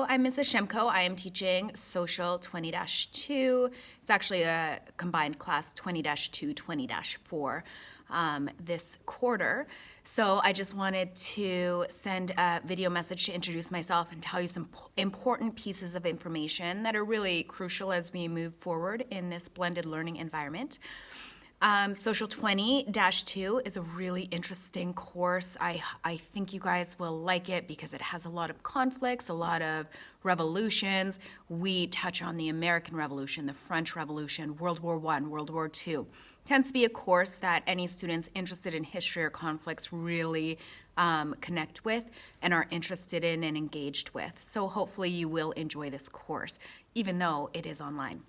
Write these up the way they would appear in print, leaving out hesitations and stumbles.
I'm Mrs. Shemko. I am teaching Social 20-2. It's actually a combined class 20-2, 20-4 this quarter. So I just wanted to send a video message to introduce myself and tell you some important pieces of information that are really crucial as we move forward in this blended learning environment. Social 20-2 is a really interesting course. I think you guys will like it because it has a lot of conflicts, a lot of revolutions. We touch on the American Revolution, the French Revolution, World War I, World War II. Tends to be a course that any students interested in history or conflicts really connect with and are interested in and engaged with. So hopefully you will enjoy this course, even though it is online.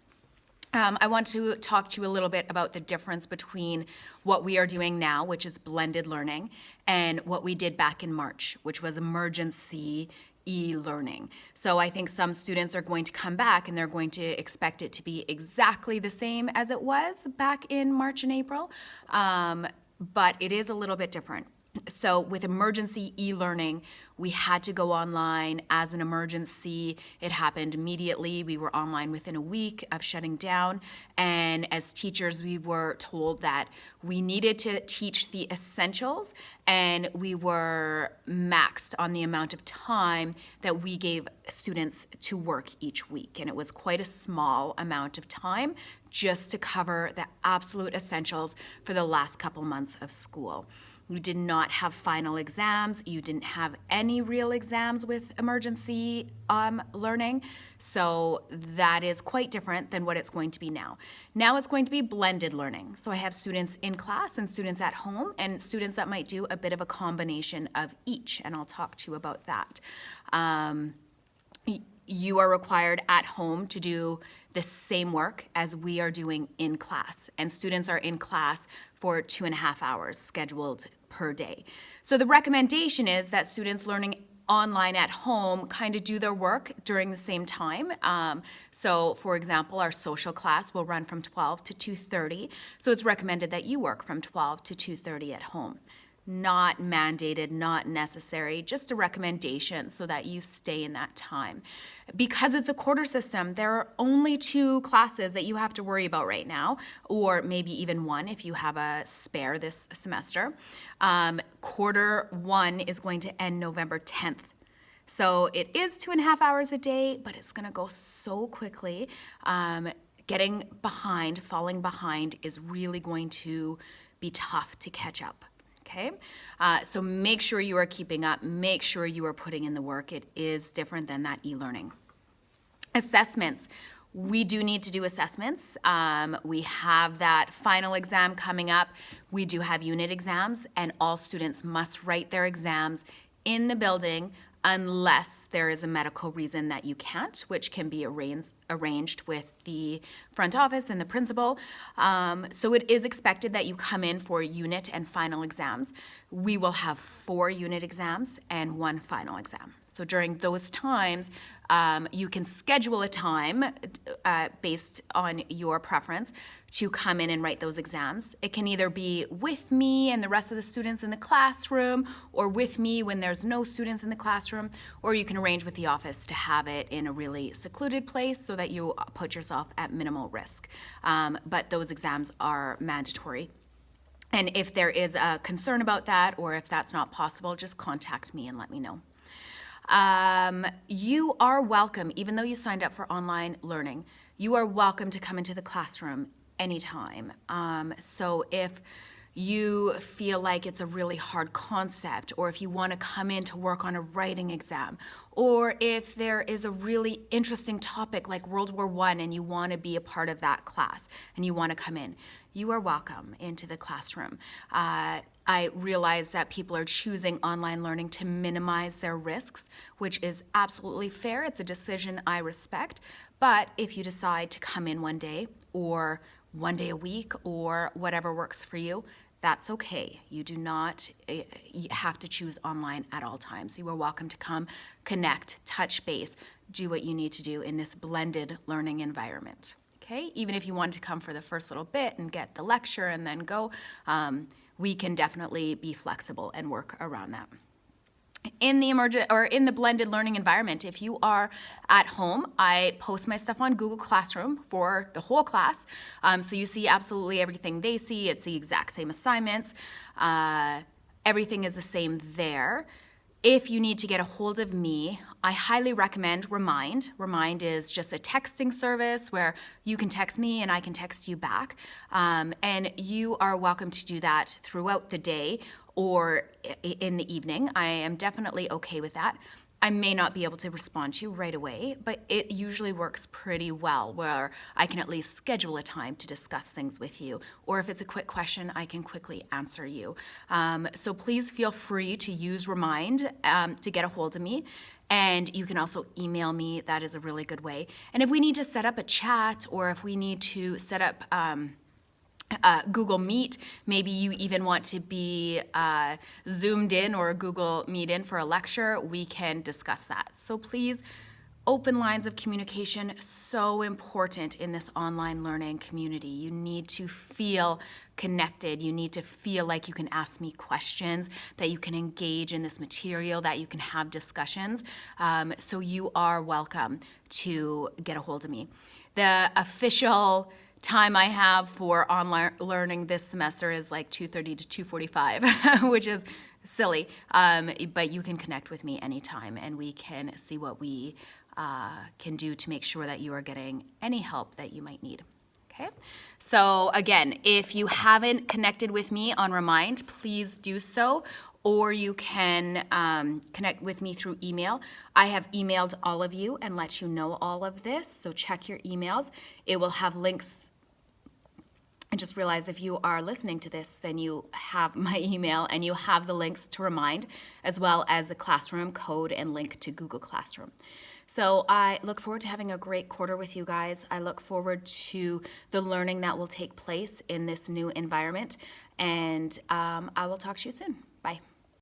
I want to talk to you a little bit about the difference between what we are doing now, which is blended learning, and what we did back in March, which was emergency e-learning. So I think some students are going to come back and they're going to expect it to be exactly the same as it was back in March and April, but it is a little bit different. So with emergency e-learning, we had to go online as an emergency. It happened immediately. We were online within a week of shutting down. And as teachers, we were told that we needed to teach the essentials, and we were maxed on the amount of time that we gave students to work each week. And it was quite a small amount of time just to cover the absolute essentials for the last couple months of school. You did not have final exams. You didn't have any real exams with emergency learning. So that is quite different than what it's going to be now. Now it's going to be blended learning. So I have students in class and students at home and students that might do a bit of a combination of each, and I'll talk to you about that. You are required at home to do the same work as we are doing in class, and students are in class for 2.5 hours scheduled per day. So the recommendation is that students learning online at home kind of do their work during the same time. So for example, our social class will run from 12 to 2:30. So it's recommended that you work from 12 to 2:30 at home. Not mandated, not necessary, just a recommendation so that you stay in that time. Because it's a quarter system, there are only 2 classes that you have to worry about right now, or maybe even 1 if you have a spare this semester. Quarter 1 is going to end November 10th. So it is 2.5 hours a day, but it's gonna go so quickly. Getting behind, falling behind is really going to be tough to catch up. Okay, so make sure you are keeping up, make sure you are putting in the work. It is different than that e-learning. Assessments. We do need to do assessments. We have that final exam coming up. We do have unit exams, and all students must write their exams in the building unless there is a medical reason that you can't, which can be arranged with the front office and the principal. So it is expected that you come in for unit and final exams. We will have 4 unit exams and 1 final exam. So during those times, you can schedule a time based on your preference to come in and write those exams. It can either be with me and the rest of the students in the classroom, or with me when there's no students in the classroom, or you can arrange with the office to have it in a really secluded place so that you put yourself at minimal risk. But those exams are mandatory. And if there is a concern about that, or if that's not possible, just contact me and let me know. You are welcome, even though you signed up for online learning, you are welcome to come into the classroom anytime. So if you feel like it's a really hard concept, or if you want to come in to work on a writing exam, or if there is a really interesting topic like World War I and you want to be a part of that class and you want to come in, you are welcome into the classroom. I realize that people are choosing online learning to minimize their risks, which is absolutely fair. It's a decision I respect. But if you decide to come in one day, or 1 day a week, or whatever works for you, that's okay. You do not have to choose online at all times. You are welcome to come, connect, touch base, do what you need to do in this blended learning environment. Okay, even if you want to come for the first little bit and get the lecture and then go, we can definitely be flexible and work around that. in the emergent or in the blended learning environment, if you are at home, I post my stuff on Google Classroom for the whole class. So you see absolutely everything they see. It's the exact same assignments. Everything is the same there. If you need to get a hold of me, I highly recommend Remind. Remind is just a texting service where you can text me and I can text you back. And you are welcome to do that throughout the day or in the evening. I am definitely okay with that. I may not be able to respond to you right away, but it usually works pretty well where I can at least schedule a time to discuss things with you. Or if it's a quick question, I can quickly answer you. So please feel free to use Remind to get a hold of me. And you can also email me. That is a really good way. And if we need to set up a chat or if we need to set up Google Meet, maybe you even want to be Zoomed in or Google Meet in for a lecture, we can discuss that. So please, open lines of communication, so important in this online learning community. You need to feel connected. You need to feel like you can ask me questions, that you can engage in this material, that you can have discussions. So you are welcome to get a hold of me. The official time I have for online learning this semester is like 2:30 to 2:45, which is silly, but you can connect with me anytime and we can see what we can do to make sure that you are getting any help that you might need. Okay, so again, if you haven't connected with me on Remind, please do so, or you can connect with me through email. I have emailed all of you and let you know all of this, so check your emails. It will have links. And just realize if you are listening to this, then you have my email and you have the links to Remind, as well as the classroom code and link to Google Classroom. So I look forward to having a great quarter with you guys. I look forward to the learning that will take place in this new environment. And I will talk to you soon. Bye.